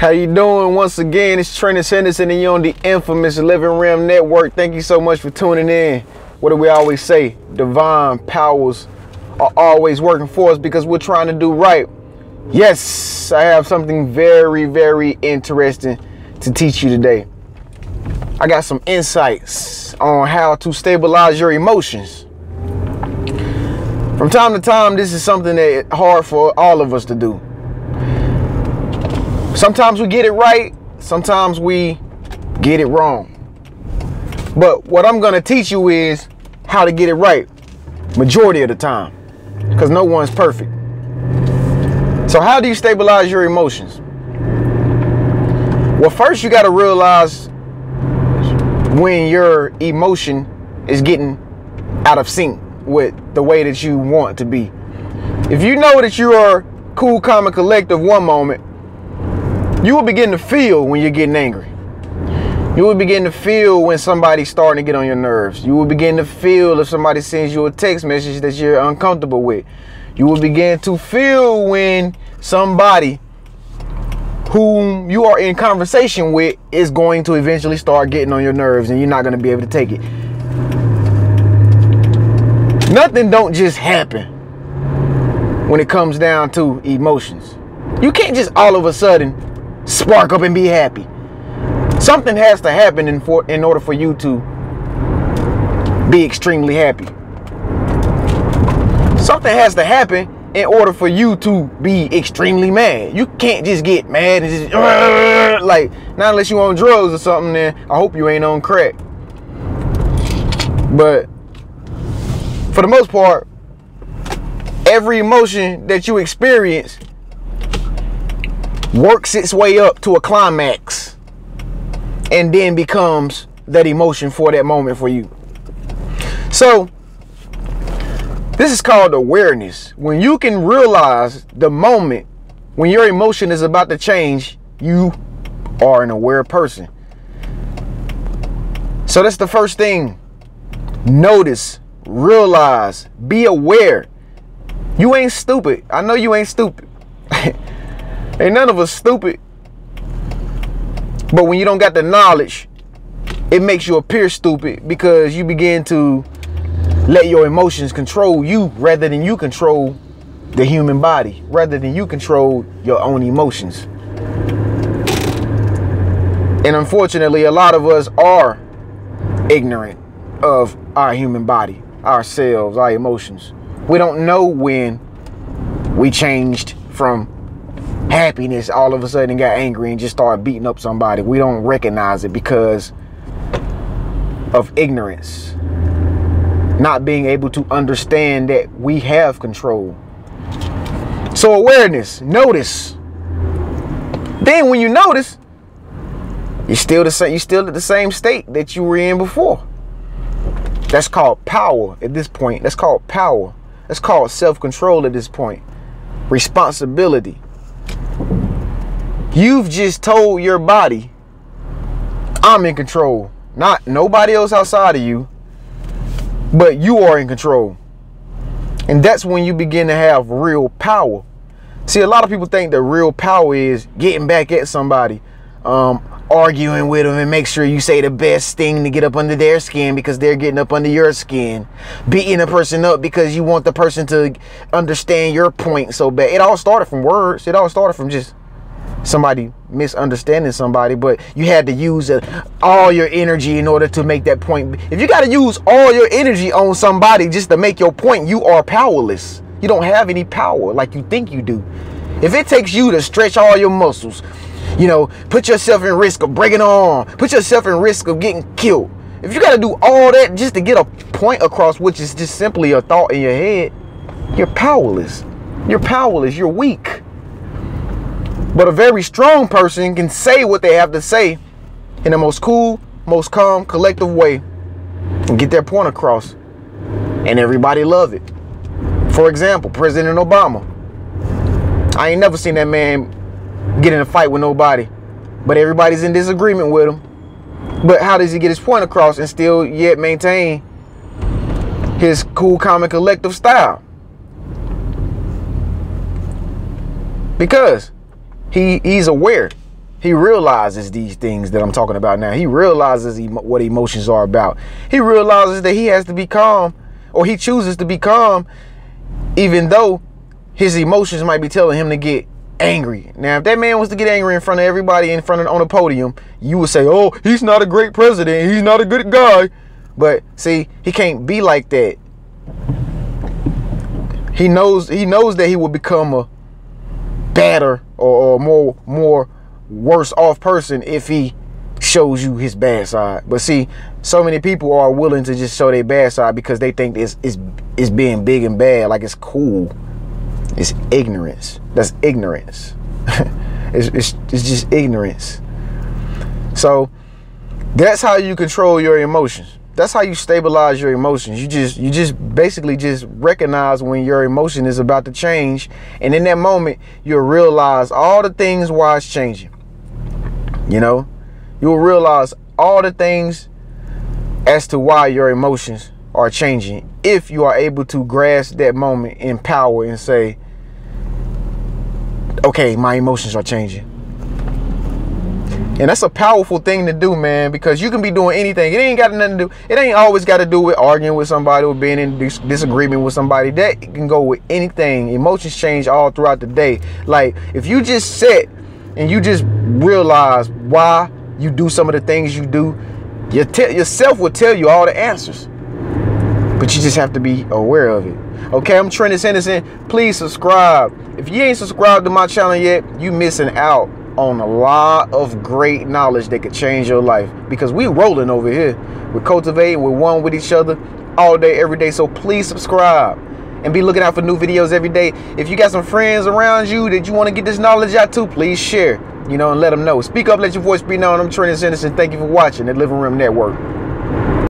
How you doing? Once again, it's Trent Henderson and you're on the infamous Living Realm Network. Thank you so much for tuning in. What do we always say? Divine powers are always working for us because we're trying to do right. Yes, I have something very, very interesting to teach you today. I got some insights on how to stabilize your emotions. From time to time, this is something that's hard for all of us to do. Sometimes we get it right, sometimes we get it wrong. But what I'm going to teach you is how to get it right majority of the time, because no one's perfect. So how do you stabilize your emotions? Well, first you got to realize when your emotion is getting out of sync with the way that you want to be. If you know that you are cool, calm, and collected one moment, you will begin to feel when you're getting angry. You will begin to feel when somebody's starting to get on your nerves. You will begin to feel if somebody sends you a text message that you're uncomfortable with. You will begin to feel when somebody whom you are in conversation with is going to eventually start getting on your nerves and you're not going to be able to take it. Nothing don't just happen when it comes down to emotions. You can't just all of a sudden spark up and be happy. Something has to happen in order for you to be extremely happy. Something has to happen in order for you to be extremely mad. You can't just get mad and just like, not unless you on drugs or something, then I hope you ain't on crack. But for the most part, every emotion that you experience works its way up to a climax and then becomes that emotion for that moment for you. So this is called awareness. When you can realize the moment when your emotion is about to change, you are an aware person. So that's the first thing. Notice, realize, be aware. You ain't stupid. I know you ain't stupid. Ain't none of us stupid. But when you don't got the knowledge, it makes you appear stupid because you begin to let your emotions control you rather than you control the human body, rather than you control your own emotions. And unfortunately, a lot of us are ignorant of our human body, ourselves, our emotions. We don't know when we changed from happiness all of a sudden got angry and just started beating up somebody. We don't recognize it because of ignorance, not being able to understand that we have control. So awareness, notice. Then when you notice, you're still at the same state that you were in before. That's called power at this point. That's called power. That's called self-control at this point. Responsibility. You've just told your body, I'm in control. Not nobody else outside of you, but you are in control. And that's when you begin to have real power. See, a lot of people think that real power is getting back at somebody, arguing with them and make sure you say the best thing to get up under their skin because they're getting up under your skin, beating a person up because you want the person to understand your point so bad. It all started from words. It all started from just somebody misunderstanding somebody, but you had to use all your energy in order to make that point. If you got to use all your energy on somebody just to make your point, you are powerless. You don't have any power like you think you do. If it takes you to stretch all your muscles, you know, put yourself in risk of breaking an arm, put yourself in risk of getting killed. If you got to do all that just to get a point across, which is just simply a thought in your head, you're powerless. You're powerless. You're weak. But a very strong person can say what they have to say in the most cool, most calm, collective way and get their point across. And everybody love it. For example, President Obama. I ain't never seen that man get in a fight with nobody, but everybody's in disagreement with him. But how does he get his point across and still yet maintain his cool, calm, and collective style? Because he's aware. He realizes these things that I'm talking about now. He realizes what emotions are about. He realizes that he has to be calm, or he chooses to be calm, even though his emotions might be telling him to get angry. Now, if that man was to get angry in front of everybody on a podium, you would say, oh, he's not a great president. He's not a good guy. But see, he can't be like that. He knows that he will become a badder or more worse off person if he shows you his bad side. But see, so many people are willing to just show their bad side because they think it's being big and bad, like it's cool. It's ignorance. That's ignorance. it's just ignorance. So that's how you control your emotions. That's how you stabilize your emotions. You just basically just recognize when your emotion is about to change, and in that moment you'll realize all the things why it's changing. You know, you'll realize all the things as to why your emotions are changing if you are able to grasp that moment in power and say, okay, my emotions are changing. And that's a powerful thing to do, man, because you can be doing anything. It ain't got nothing to do. It ain't always got to do with arguing with somebody or being in disagreement with somebody. That can go with anything. Emotions change all throughout the day. Like, if you just sit and you just realize why you do some of the things you do, yourself will tell you all the answers. But you just have to be aware of it. Okay, I'm Trent Henderson. Please subscribe. If you ain't subscribed to my channel yet, you missing out on a lot of great knowledge that could change your life, because we rolling over here. We're cultivating, we're one with each other all day, every day. So please subscribe and be looking out for new videos every day. If you got some friends around you that you want to get this knowledge out to, please share, you know, and let them know. Speak up, let your voice be known. I'm Trent Henderson. Thank you for watching the Living Room Network.